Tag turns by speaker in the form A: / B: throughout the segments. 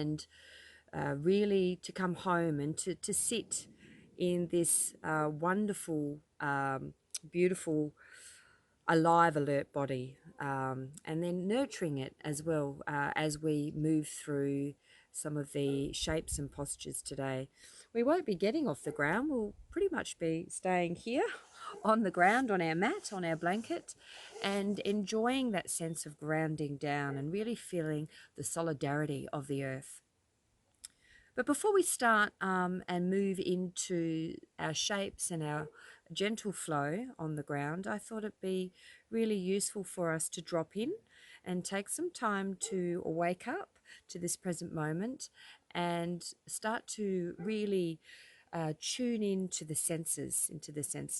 A: and really to come home and to sit in this wonderful, beautiful, alive, alert body, and then nurturing it as well as we move through some of the shapes and postures today. We won't be getting off the ground. We'll pretty much be staying here on the ground, on our mat, on our blanket, and enjoying that sense of grounding down and really feeling the solidarity of the earth. But before we start and move into our shapes and our gentle flow on the ground, I thought it'd be really useful for us to drop in and take some time to wake up to this present moment and start to really tune into the senses,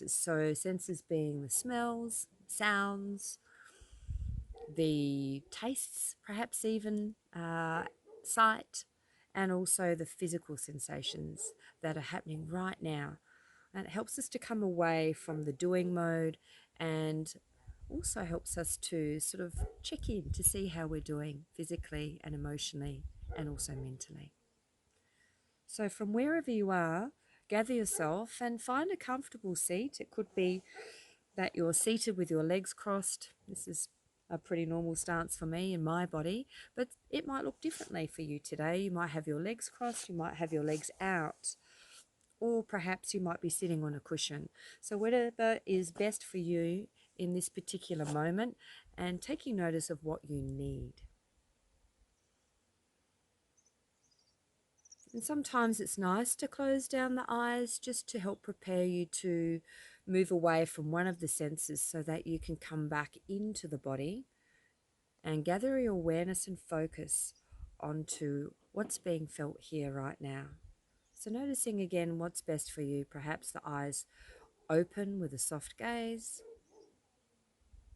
A: So senses being the smells, sounds, the tastes, perhaps even sight, and also the physical sensations that are happening right now. And it helps us to come away from the doing mode and also helps us to sort of check in to see how we're doing physically and emotionally and also mentally. So, from wherever you are, gather yourself and find a comfortable seat. It could be that you're seated with your legs crossed. This is a pretty normal stance for me in my body, but it might look differently for you today. You might have your legs crossed, you might have your legs out, or perhaps you might be sitting on a cushion. So whatever is best for you in this particular moment, and taking notice of what you need. And sometimes it's nice to close down the eyes just to help prepare you to move away from one of the senses so that you can come back into the body and gather your awareness and focus onto what's being felt here right now. So noticing again what's best for you, perhaps the eyes open with a soft gaze,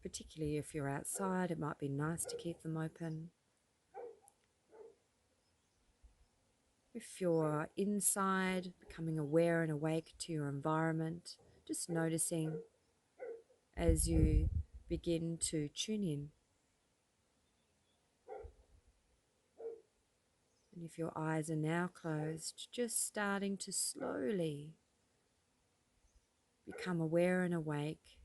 A: particularly if you're outside, it might be nice to keep them open. If you're inside, becoming aware and awake to your environment, just noticing as you begin to tune in. And if your eyes are now closed, just starting to slowly become aware and awake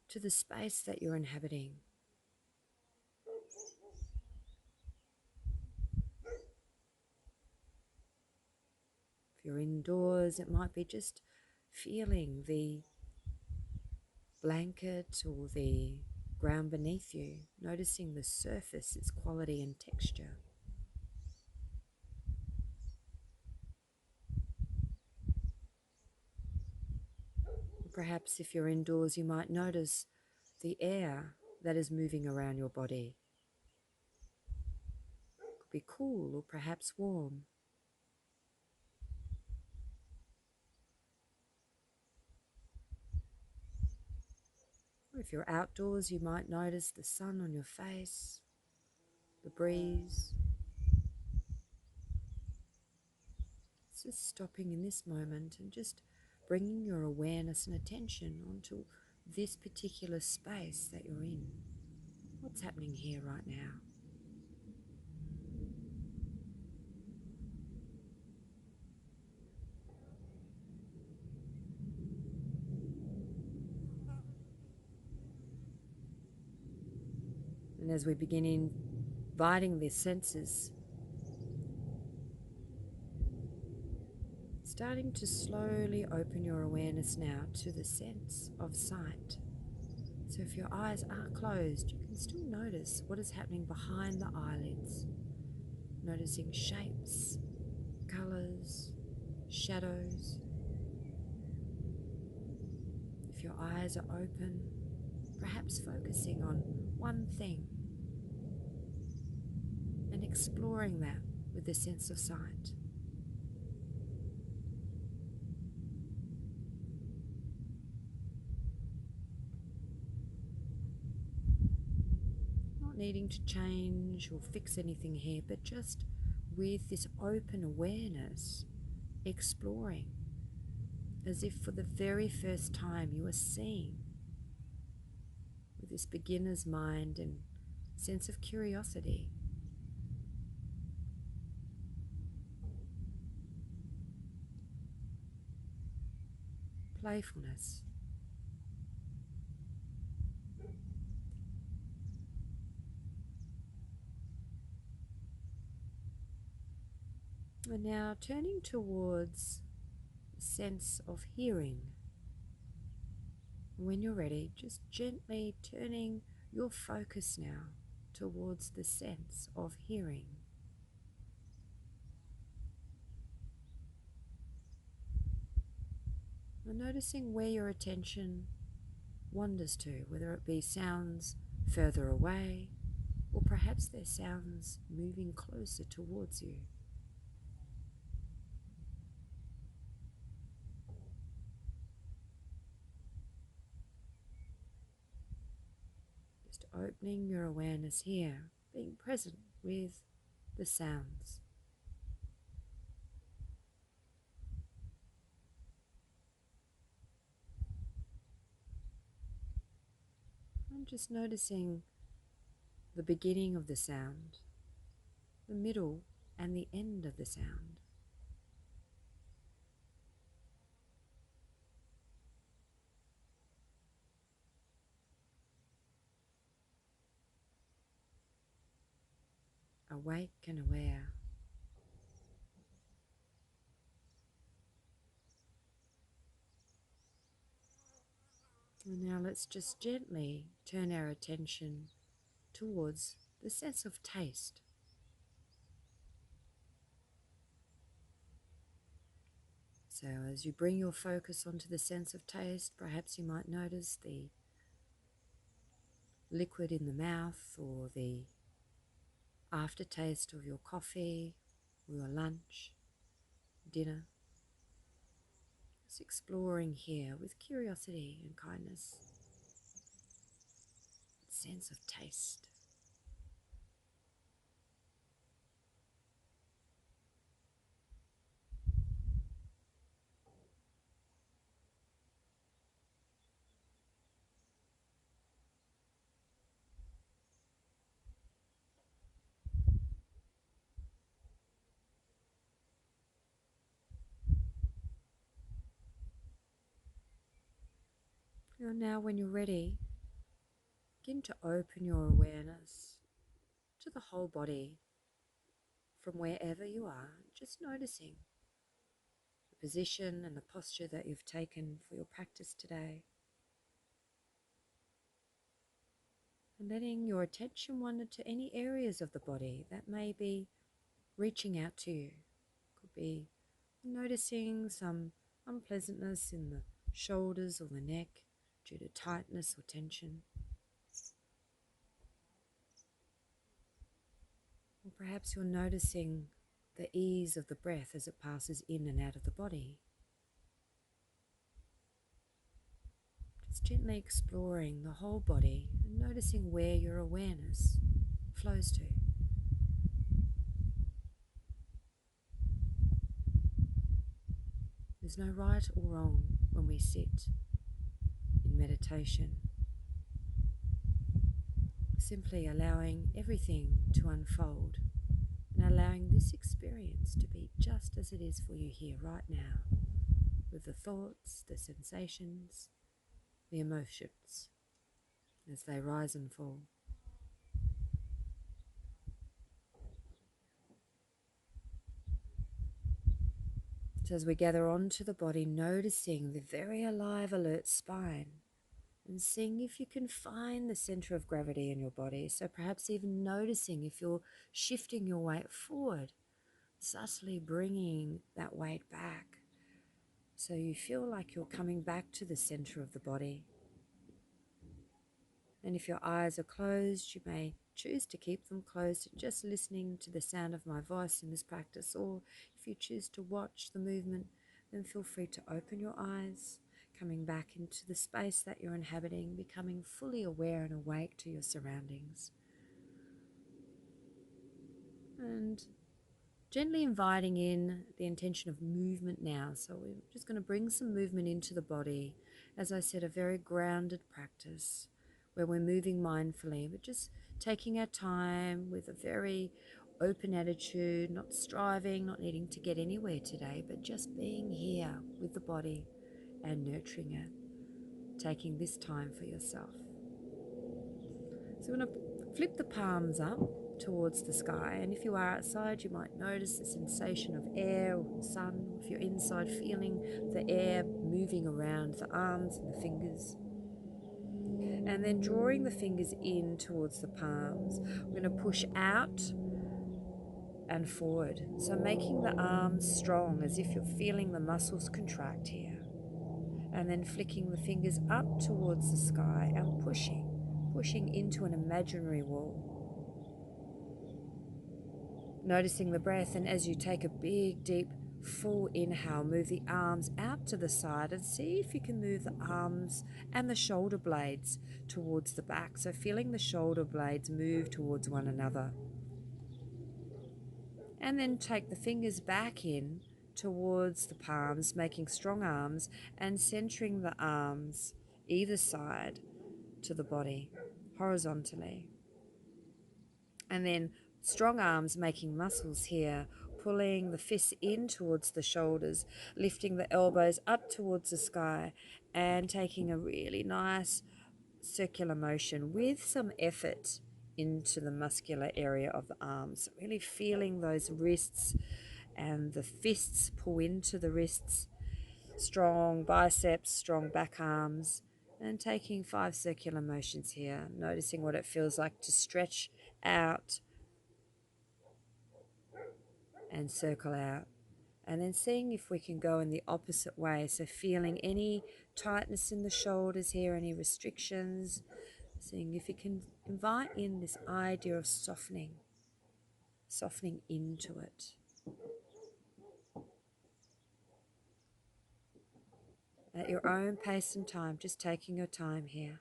A: to the space that you're inhabiting. If you're indoors, it might be just feeling the blanket or the ground beneath you, noticing the surface, its quality and texture. Perhaps if you're indoors, you might notice the air that is moving around your body. It could be cool or perhaps warm. Or if you're outdoors, you might notice the sun on your face, the breeze. It's just stopping in this moment and just bringing your awareness and attention onto this particular space that you're in. What's happening here right now? And as we begin inviting the senses, starting to slowly open your awareness now to the sense of sight. So if your eyes are closed, you can still notice what is happening behind the eyelids, noticing shapes, colors, shadows. If your eyes are open, perhaps focusing on one thing and exploring that with the sense of sight. Not needing to change or fix anything here, but just with this open awareness, exploring as if for the very first time you are seeing with this beginner's mind and sense of curiosity, playfulness. And now turning towards the sense of hearing. When you're ready, just gently turning your focus now towards the sense of hearing. And noticing where your attention wanders to, whether it be sounds further away, or perhaps they're sounds moving closer towards you. Just opening your awareness here, being present with the sounds. And just noticing the beginning of the sound, the middle and the end of the sound. Awake and aware. And now let's just gently turn our attention towards the sense of taste. So as you bring your focus onto the sense of taste, perhaps you might notice the liquid in the mouth or the aftertaste of your coffee or your lunch, dinner. Just exploring here with curiosity and kindness, sense of taste. And now when you're ready, begin to open your awareness to the whole body from wherever you are, just noticing the position and the posture that you've taken for your practice today. And letting your attention wander to any areas of the body that may be reaching out to you. Could be noticing some unpleasantness in the shoulders or the neck due to tightness or tension. Or perhaps you're noticing the ease of the breath as it passes in and out of the body. Just gently exploring the whole body and noticing where your awareness flows to. There's no right or wrong when we sit in meditation. Simply allowing everything to unfold and allowing this experience to be just as it is for you here right now, with the thoughts, the sensations, the emotions as they rise and fall. So as we gather onto the body, noticing the very alive, alert spine and seeing if you can find the center of gravity in your body. So perhaps even noticing if you're shifting your weight forward, subtly bringing that weight back. So you feel like you're coming back to the center of the body. And if your eyes are closed, you may choose to keep them closed, just listening to the sound of my voice in this practice. Or if you choose to watch the movement, then feel free to open your eyes, coming back into the space that you're inhabiting, becoming fully aware and awake to your surroundings. And gently inviting in the intention of movement now. So we're just going to bring some movement into the body. As I said, a very grounded practice where we're moving mindfully, but just taking our time with a very open attitude, not striving, not needing to get anywhere today, but just being here with the body and nurturing it, taking this time for yourself. So we're going to flip the palms up towards the sky, and if you are outside you might notice the sensation of air or sun. If you're inside, feeling the air moving around the arms and the fingers, and then drawing the fingers in towards the palms. We're going to push out and forward, so making the arms strong as if you're feeling the muscles contract here, and then flicking the fingers up towards the sky and pushing into an imaginary wall. Noticing the breath, and as you take a big, deep, full inhale, move the arms out to the side and see if you can move the arms and the shoulder blades towards the back. So feeling the shoulder blades move towards one another. And then take the fingers back in towards the palms, making strong arms and centering the arms either side to the body horizontally. And then strong arms making muscles here, pulling the fists in towards the shoulders, lifting the elbows up towards the sky, and taking a really nice circular motion with some effort into the muscular area of the arms. Really feeling those wrists and the fists pull into the wrists, strong biceps, strong back arms, and taking 5 circular motions here, noticing what it feels like to stretch out and circle out, and then seeing if we can go in the opposite way, so feeling any tightness in the shoulders here, any restrictions, seeing if you can invite in this idea of softening into it at your own pace and time, just taking your time here.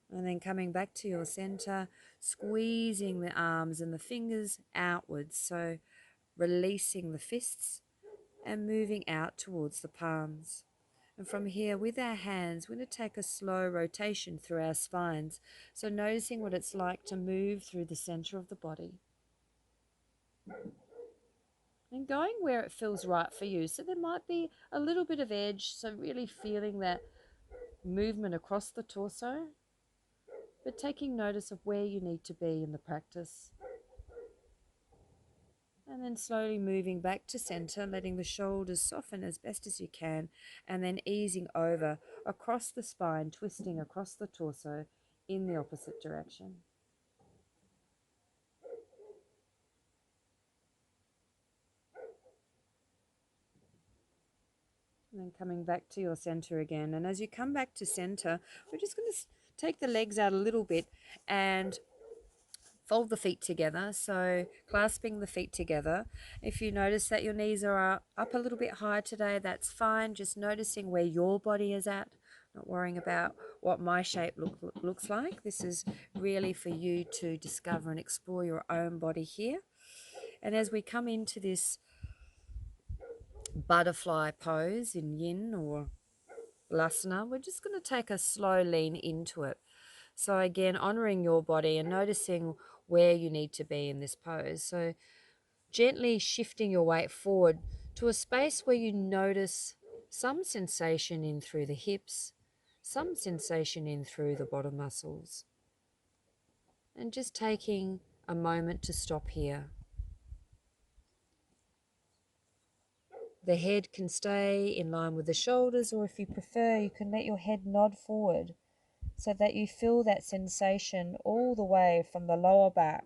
A: And then coming back to your center, squeezing the arms and the fingers outwards, so releasing the fists and moving out towards the palms. And from here, with our hands, we're going to take a slow rotation through our spines. So noticing what it's like to move through the center of the body. And going where it feels right for you. So there might be a little bit of edge, so really feeling that movement across the torso, but taking notice of where you need to be in the practice. And then slowly moving back to center, letting the shoulders soften as best as you can, and then easing over across the spine, twisting across the torso in the opposite direction. And then coming back to your center again. And as you come back to center, we're just going to take the legs out a little bit and fold the feet together, so clasping the feet together. If you notice that your knees are up a little bit high today, that's fine. Just noticing where your body is at, not worrying about what my shape looks like. This is really for you to discover and explore your own body here. And as we come into this butterfly pose in yin or Lasana, we're just going to take a slow lean into it. So again, honoring your body and noticing where you need to be in this pose. So gently shifting your weight forward to a space where you notice some sensation in through the hips, some sensation in through the bottom muscles. And just taking a moment to stop here. The head can stay in line with the shoulders, or if you prefer, you can let your head nod forward so that you feel that sensation all the way from the lower back,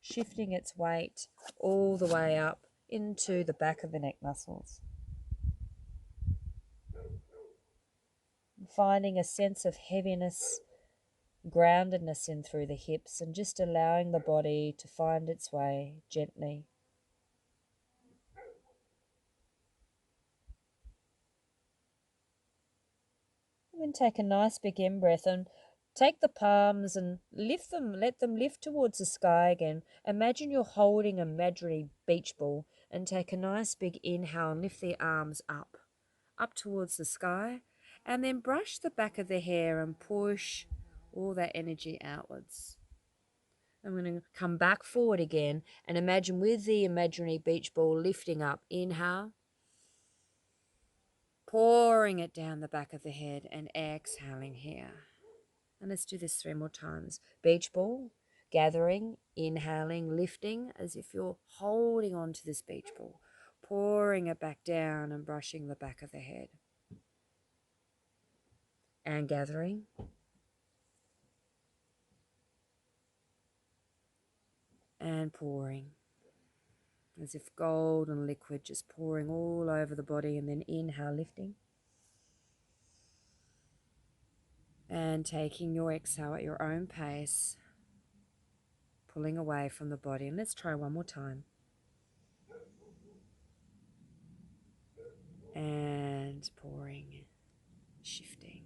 A: shifting its weight all the way up into the back of the neck muscles. Finding a sense of heaviness, groundedness in through the hips, and just allowing the body to find its way gently. And then take a nice big in-breath and take the palms and lift them, let them lift towards the sky again. Imagine you're holding a imaginary beach ball, and take a nice big inhale and lift the arms up towards the sky, and then brush the back of the hair and push all that energy outwards. I'm going to come back forward again and imagine with the imaginary beach ball lifting up. Inhale, pouring it down the back of the head, and exhaling here. And let's do this 3 more times. Beach ball, gathering, inhaling, lifting as if you're holding on to this beach ball, pouring it back down and brushing the back of the head. And gathering. And pouring. As if golden liquid just pouring all over the body, and then inhale, lifting. And taking your exhale at your own pace, pulling away from the body. And let's try one more time. And pouring, shifting.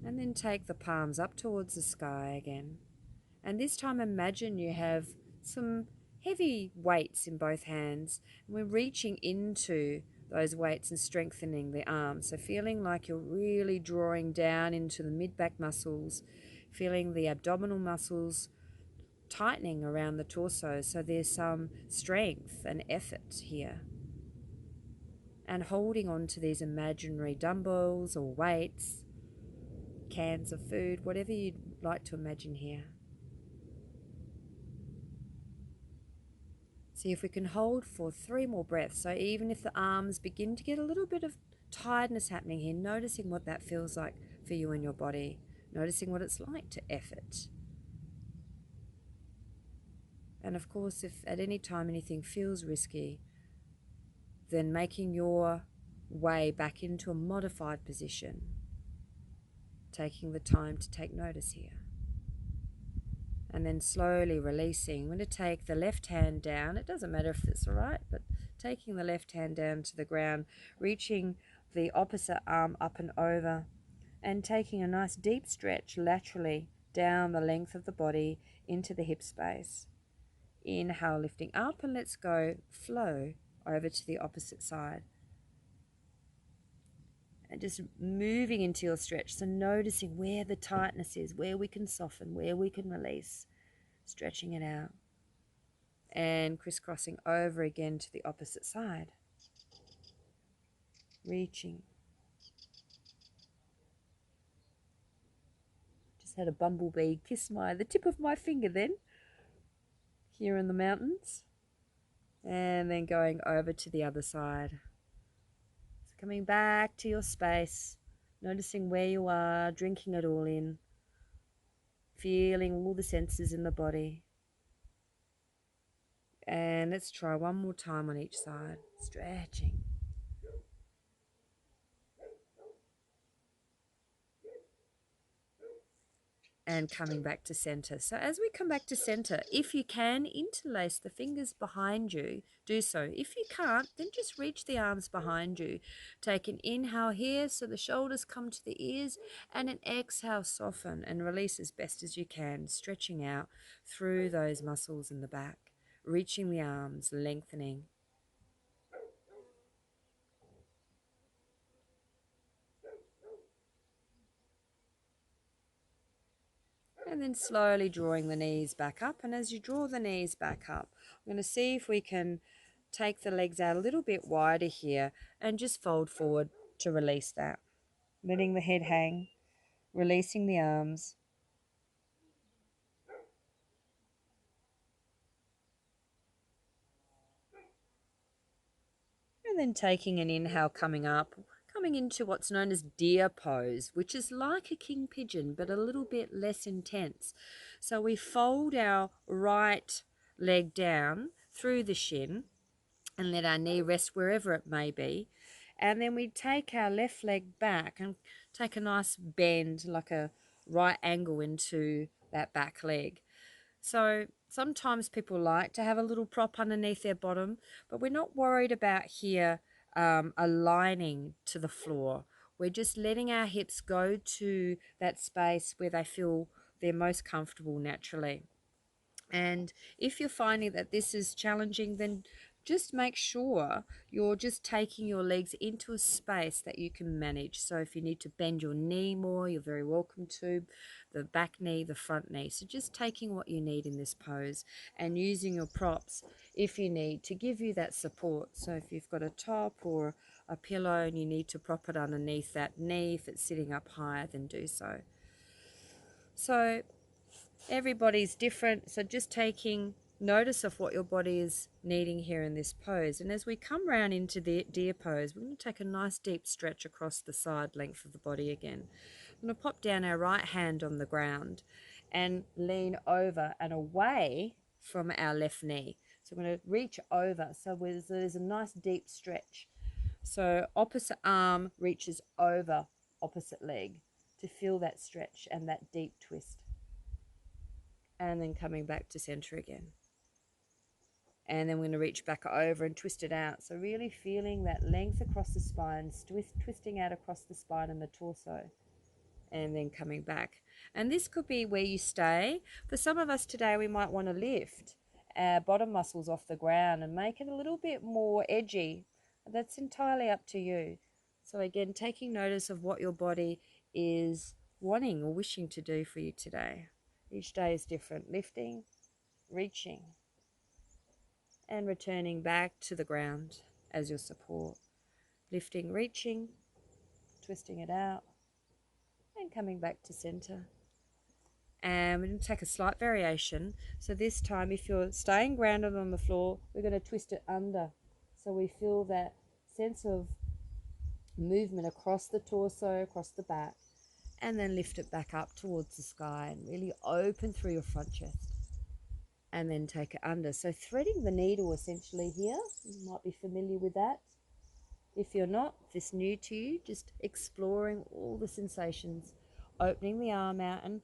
A: And then take the palms up towards the sky again. And this time imagine you have some heavy weights in both hands. And we're reaching into those weights and strengthening the arms. So feeling like you're really drawing down into the mid-back muscles, feeling the abdominal muscles tightening around the torso. So there's some strength and effort here. And holding on to these imaginary dumbbells or weights, cans of food, whatever you'd like to imagine here. See if we can hold for 3 more breaths. So even if the arms begin to get a little bit of tiredness happening here, noticing what that feels like for you and your body, noticing what it's like to effort. And of course, if at any time anything feels risky, then making your way back into a modified position, taking the time to take notice here. And then slowly releasing. I'm going to take the left hand down. It doesn't matter if it's all right, but taking the left hand down to the ground, reaching the opposite arm up and over, and taking a nice deep stretch laterally down the length of the body into the hip space. Inhale, lifting up, and let's go flow over to the opposite side. And just moving into your stretch. So noticing where the tightness is, where we can soften, where we can release. Stretching it out. And crisscrossing over again to the opposite side. Reaching. Just had a bumblebee kiss the tip of my finger then. Here in the mountains. And then going over to the other side. Coming back to your space, noticing where you are, drinking it all in, feeling all the senses in the body. And let's try one more time on each side, stretching. And coming back to center. So as we come back to center, if you can, interlace the fingers behind you, do so. If you can't, then just reach the arms behind you. Take an inhale here so the shoulders come to the ears, and an exhale, soften and release as best as you can, stretching out through those muscles in the back, reaching the arms, lengthening. And then slowly drawing the knees back up. And as you draw the knees back up, I'm going to see if we can take the legs out a little bit wider here and just fold forward to release that. Letting the head hang, releasing the arms. And then taking an inhale, coming up, coming into what's known as deer pose, which is like a king pigeon, but a little bit less intense. So we fold our right leg down through the shin and let our knee rest wherever it may be. And then we take our left leg back and take a nice bend, like a right angle into that back leg. So sometimes people like to have a little prop underneath their bottom, but we're not worried about here aligning to the floor. We're just letting our hips go to that space where they feel they're most comfortable naturally. And if you're finding that this is challenging, then just make sure you're just taking your legs into a space that you can manage. So if you need to bend your knee more, you're very welcome to, the back knee, the front knee. So just taking what you need in this pose and using your props if you need to give you that support. So if you've got a top or a pillow and you need to prop it underneath that knee, if it's sitting up higher, then do so. So everybody's different, so just taking notice of what your body is needing here in this pose. And as we come round into the deer pose, we're going to take a nice deep stretch across the side length of the body again. I'm going to pop down our right hand on the ground and lean over and away from our left knee. So I'm going to reach over, so there's a nice deep stretch. So opposite arm reaches over opposite leg to feel that stretch and that deep twist. And then coming back to center again. And then we're going to reach back over and twist it out. So really feeling that length across the spine, twisting out across the spine and the torso. And then coming back. And this could be where you stay. For some of us today, we might want to lift our bottom muscles off the ground and make it a little bit more edgy. That's entirely up to you. So again, taking notice of what your body is wanting or wishing to do for you today. Each day is different. Lifting, reaching, and returning back to the ground as your support. Lifting, reaching, twisting it out, and coming back to center. And we're going to take a slight variation. So this time, if you're staying grounded on the floor, we're going to twist it under. So we feel that sense of movement across the torso, across the back, and then lift it back up towards the sky and really open through your front chest. And then take it under. So threading the needle essentially here, you might be familiar with that. If you're not, if it's new to you, just exploring all the sensations, opening the arm out and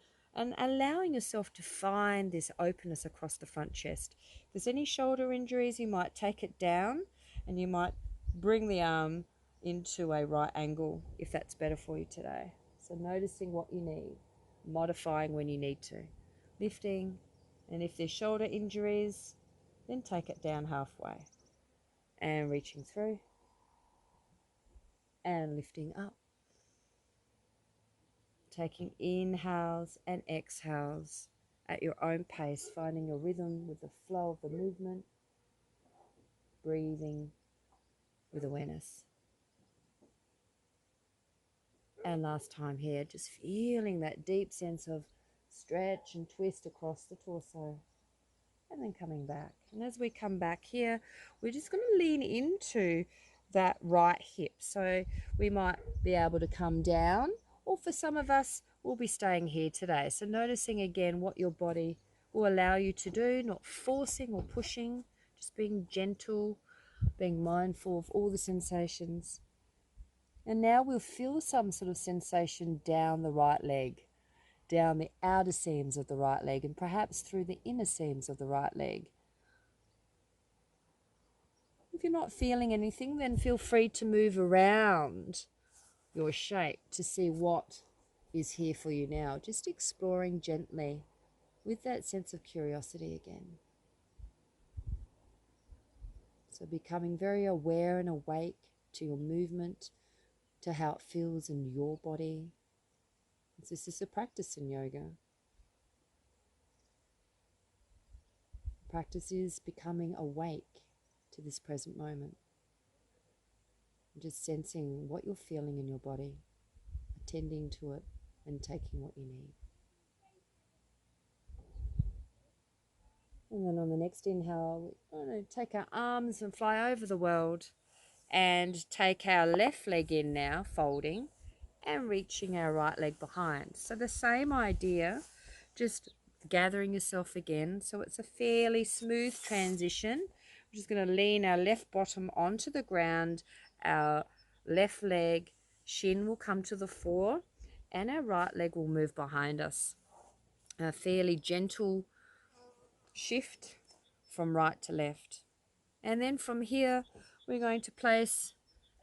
A: allowing yourself to find this openness across the front chest. If there's any shoulder injuries, you might take it down and you might bring the arm into a right angle if that's better for you today. So noticing what you need, modifying when you need to, lifting. And if there's shoulder injuries, then take it down halfway and reaching through and lifting up. Taking inhales and exhales at your own pace, finding your rhythm with the flow of the movement, breathing with awareness. And last time here, just feeling that deep sense of stretch and twist across the torso. And then coming back. And as we come back here, we're just going to lean into that right hip. So we might be able to come down, or for some of us, we'll be staying here today. So noticing again what your body will allow you to do, not forcing or pushing, just being gentle, being mindful of all the sensations. And now we'll feel some sort of sensation down the right leg, down the outer seams of the right leg, and perhaps through the inner seams of the right leg. If you're not feeling anything, then feel free to move around your shape to see what is here for you now. Just exploring gently with that sense of curiosity again. So becoming very aware and awake to your movement, to how it feels in your body. This is a practice in yoga. Practice is becoming awake to this present moment. Just sensing what you're feeling in your body, attending to it and taking what you need. And then on the next inhale, we're going to take our arms and fly over the world and take our left leg in now, folding, and reaching our right leg behind. So the same idea, just gathering yourself again. So it's a fairly smooth transition. We're just going to lean our left bottom onto the ground. Our left leg, shin will come to the fore, and our right leg will move behind us. A fairly gentle shift from right to left. And then from here, we're going to place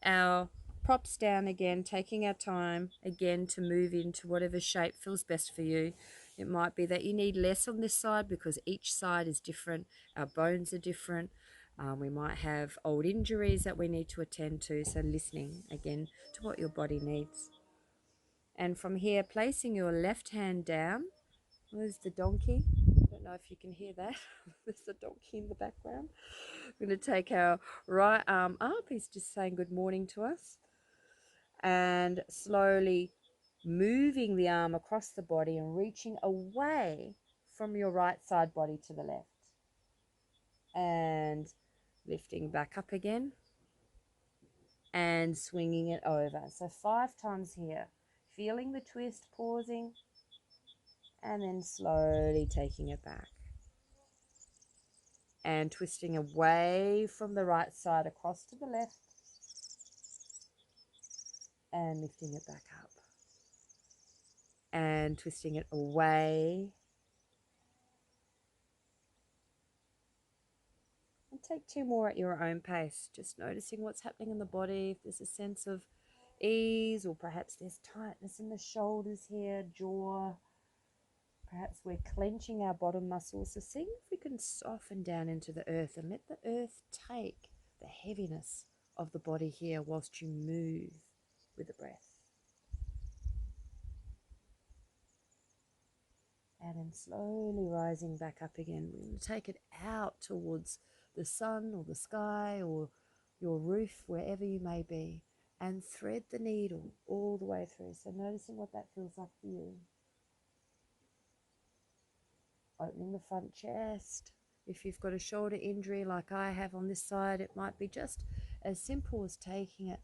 A: our props down again, taking our time again to move into whatever shape feels best for you. It might be that you need less on this side because each side is different. Our bones are different. We might have old injuries that we need to attend to, so listening again to what your body needs. And from here, placing your left hand down. There's the donkey. I don't know if you can hear that. There's the donkey in the background. We're going to take our right arm up. He's just saying good morning to us. And slowly moving the arm across the body and reaching away from your right side body to the left. And lifting back up again. And swinging it over. So 5 times here. Feeling the twist, pausing. And then slowly taking it back. And twisting away from the right side across to the left. And lifting it back up. And twisting it away. And take 2 more at your own pace. Just noticing what's happening in the body. If there's a sense of ease, or perhaps there's tightness in the shoulders here, jaw. Perhaps we're clenching our bottom muscles. So seeing if we can soften down into the earth and let the earth take the heaviness of the body here whilst you move with the breath. And then slowly rising back up again. We're going to take it out towards the sun or the sky or your roof, wherever you may be, and thread the needle all the way through. So noticing what that feels like for you. Opening the front chest. If you've got a shoulder injury like I have on this side, it might be just as simple as taking it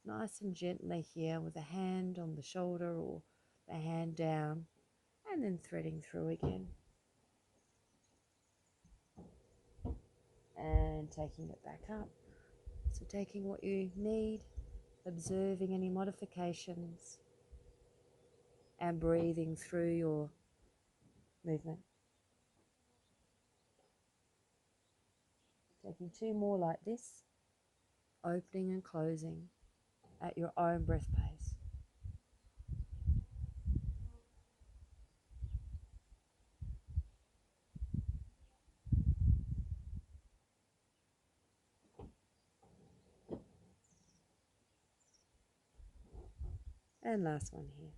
A: nice and gently here with a hand on the shoulder or the hand down, and then threading through again. And taking it back up. So taking what you need, observing any modifications, and breathing through your movement. Taking 2 more like this, opening and closing at your own breath pace. And last one here.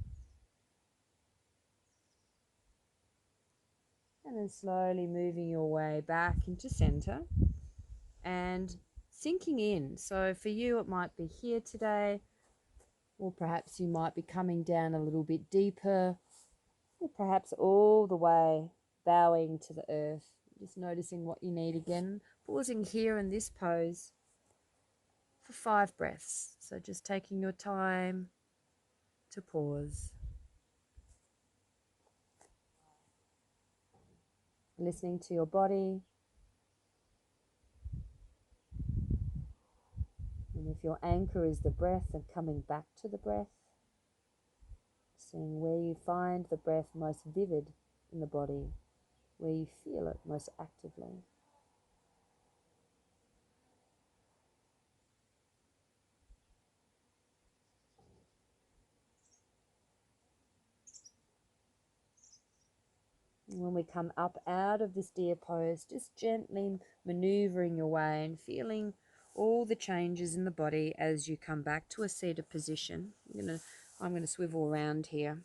A: And then slowly moving your way back into center and sinking in. So for you, it might be here today, or perhaps you might be coming down a little bit deeper, or perhaps all the way bowing to the earth. Just noticing what you need again. Pausing here in this pose for 5 breaths. So just taking your time to pause. Listening to your body. And if your anchor is the breath, then coming back to the breath. Seeing where you find the breath most vivid in the body, where you feel it most actively. And when we come up out of this deer pose, just gently maneuvering your way and feeling all the changes in the body as you come back to a seated position. I'm going to swivel around here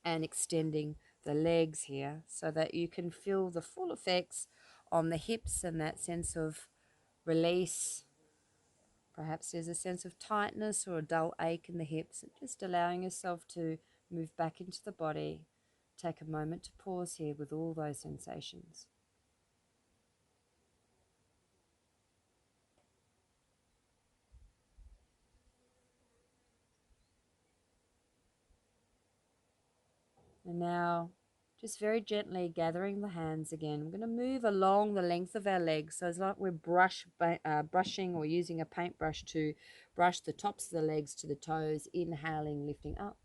A: and extending the legs here so that you can feel the full effects on the hips and that sense of release. Perhaps there's a sense of tightness or a dull ache in the hips. Just allowing yourself to move back into the body. Take a moment to pause here with all those sensations. And now, just very gently gathering the hands again. We're going to move along the length of our legs. So it's like we're brushing or using a paintbrush to brush the tops of the legs to the toes, inhaling, lifting up.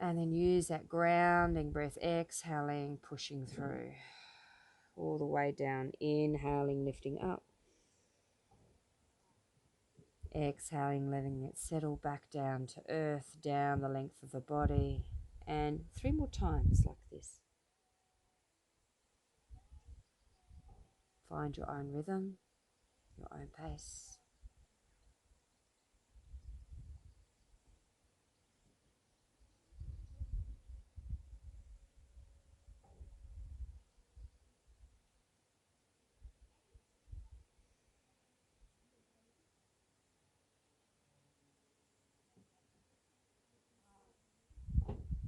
A: And then use that grounding breath, exhaling, pushing through. All the way down, inhaling, lifting up. Exhaling, letting it settle back down to earth, down the length of the body. And 3 more times like this. Find your own rhythm, your own pace.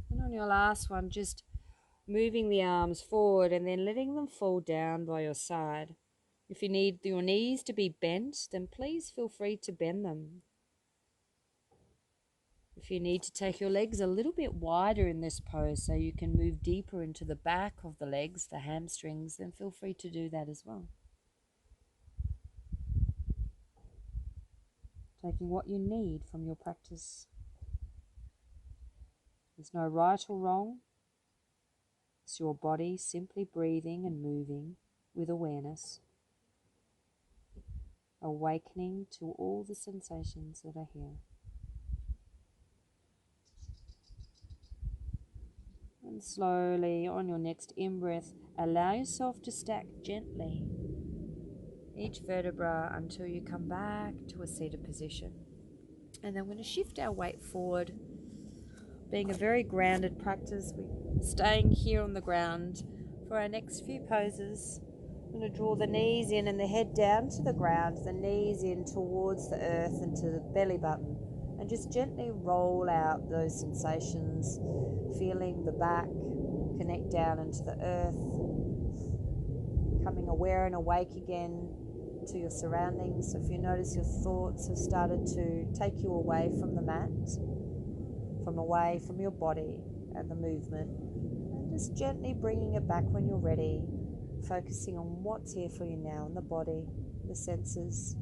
A: And on your last one, just moving the arms forward and then letting them fall down by your side. If you need your knees to be bent, then please feel free to bend them. If you need to take your legs a little bit wider in this pose so you can move deeper into the back of the legs, the hamstrings, then feel free to do that as well. Taking what you need from your practice. There's no right or wrong. It's your body simply breathing and moving with awareness, awakening to all the sensations that are here. And slowly, on your next in-breath, allow yourself to stack gently each vertebra until you come back to a seated position. And then we're going to shift our weight forward. Being a very grounded practice, we're staying here on the ground for our next few poses. I'm going to draw the knees in and the head down to the ground, the knees in towards the earth and to the belly button, and just gently roll out those sensations, feeling the back connect down into the earth, becoming aware and awake again to your surroundings. So if you notice your thoughts have started to take you away from the mat, from away from your body and the movement, and just gently bringing it back when you're ready, focusing on what's here for you now in the body, the senses.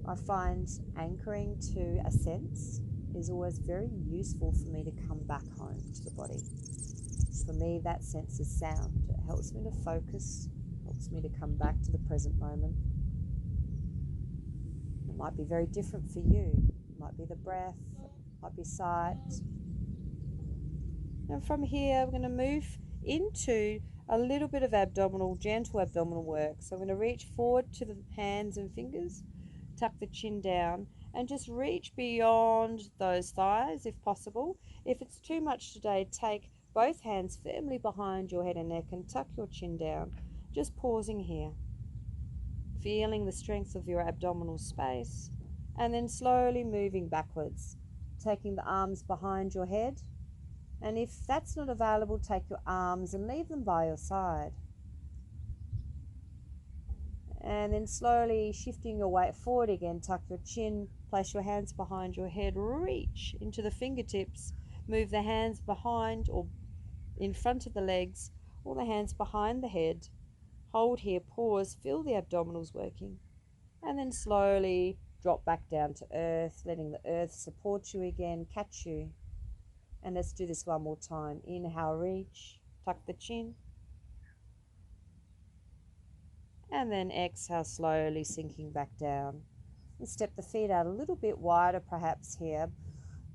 A: I find anchoring to a sense is always very useful for me to come back home to the body. For me, that sense is sound. It helps me to focus, helps me to come back to the present moment. It might be very different for you. It might be the breath, it might be sight. And from here, we're going to move into a little bit of gentle abdominal work. So I'm going to reach forward to the hands and fingers, tuck the chin down, and just reach beyond those thighs if possible. If it's too much today, take both hands firmly behind your head and neck and tuck your chin down. Just pausing here, feeling the strength of your abdominal space, and then slowly moving backwards, taking the arms behind your head. And if that's not available, take your arms and leave them by your side. And then slowly shifting your weight forward again, tuck your chin, place your hands behind your head, reach into the fingertips, move the hands behind or in front of the legs, or the hands behind the head. Hold here, pause, feel the abdominals working, and then slowly drop back down to earth, letting the earth support you again, catch you. And let's do this one more time. Inhale, reach, tuck the chin. And then exhale, slowly sinking back down. And step the feet out a little bit wider perhaps here,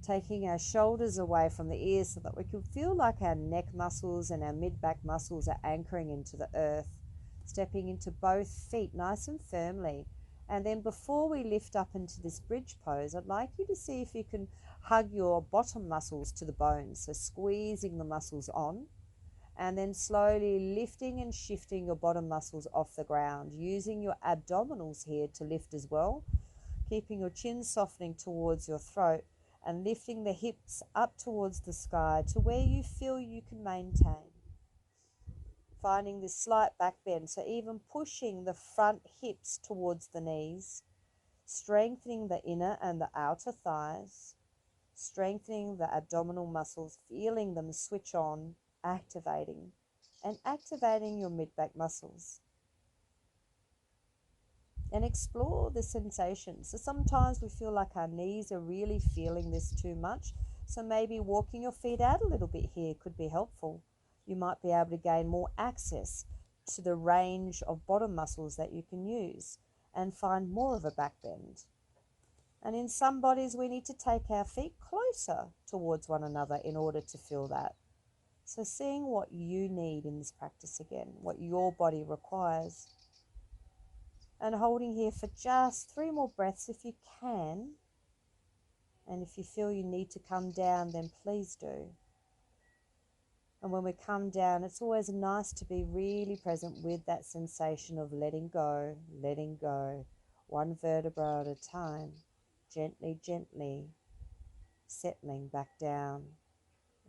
A: taking our shoulders away from the ears so that we can feel like our neck muscles and our mid-back muscles are anchoring into the earth. Stepping into both feet nice and firmly. And then before we lift up into this bridge pose, I'd like you to see if you can hug your bottom muscles to the bones. So squeezing the muscles on, and then slowly lifting and shifting your bottom muscles off the ground, using your abdominals here to lift as well, keeping your chin softening towards your throat and lifting the hips up towards the sky to where you feel you can maintain. Finding this slight back bend, so even pushing the front hips towards the knees, strengthening the inner and the outer thighs, strengthening the abdominal muscles, feeling them switch on, activating your mid-back muscles. And explore the sensations. So sometimes we feel like our knees are really feeling this too much. So maybe walking your feet out a little bit here could be helpful. You might be able to gain more access to the range of bottom muscles that you can use and find more of a back bend. And in some bodies, we need to take our feet closer towards one another in order to feel that.
B: So seeing what you need in this practice again, what your body requires. And holding here for just 3 more breaths if you can. And if you feel you need to come down, then please do. And when we come down, it's always nice to be really present with that sensation of letting go, one vertebra at a time, gently, gently settling back down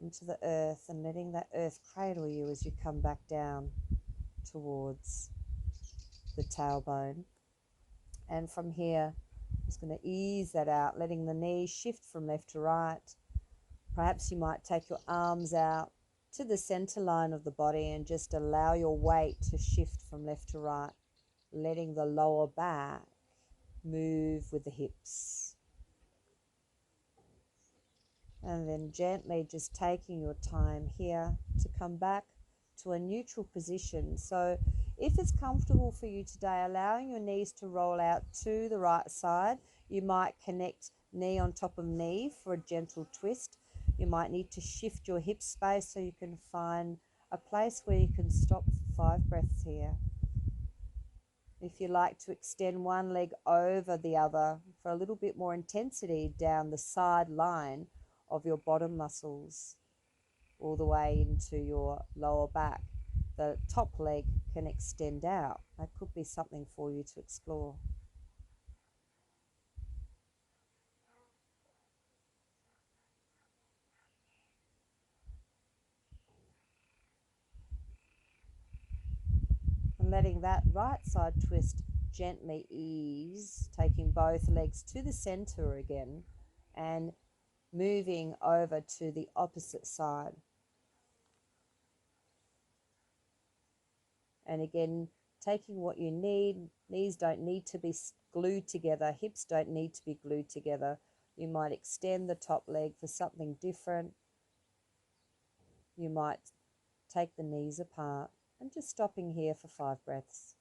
B: into the earth and letting that earth cradle you as you come back down towards the tailbone. And from here, I'm just going to ease that out, letting the knees shift from left to right. Perhaps you might take your arms out to the center line of the body and just allow your weight to shift from left to right, letting the lower back move with the hips. And then gently just taking your time here to come back to a neutral position. So if it's comfortable for you today, allowing your knees to roll out to the right side, you might connect knee on top of knee for a gentle twist. You might need to shift your hip space so you can find a place where you can stop for 5 breaths here. If you like to extend one leg over the other for a little bit more intensity down the side line of your bottom muscles all the way into your lower back, the top leg can extend out. That could be something for you to explore. And letting that right side twist gently ease, taking both legs to the center again and moving over to the opposite side. And again, taking what you need. Knees don't need to be glued together. Hips don't need to be glued together. You might extend the top leg for something different. You might take the knees apart and just stopping here for 5 breaths.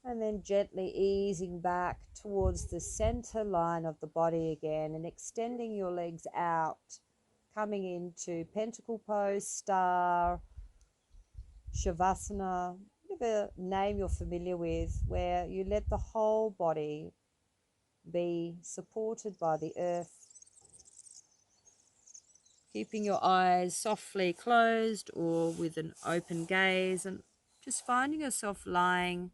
B: And then gently easing back towards the center line of the body again and extending your legs out, coming into pentacle pose, star, shavasana, whatever name you're familiar with, where you let the whole body be supported by the earth. Keeping your eyes softly closed or with an open gaze, and just finding yourself lying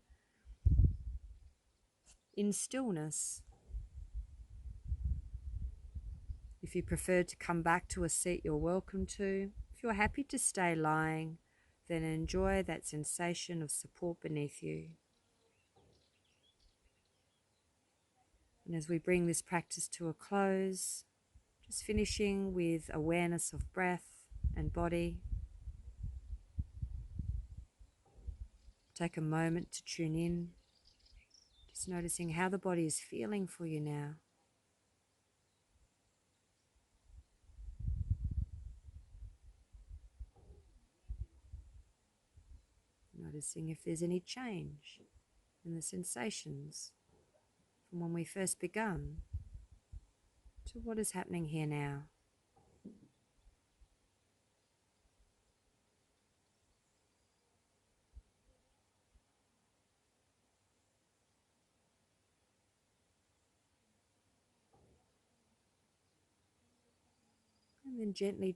B: in stillness. If you prefer to come back to a seat, you're welcome to. If you're happy to stay lying, then enjoy that sensation of support beneath you. And as we bring this practice to a close, just finishing with awareness of breath and body. Take a moment to tune in, just noticing how the body is feeling for you now. Noticing if there's any change in the sensations from when we first begun to what is happening here now. And then gently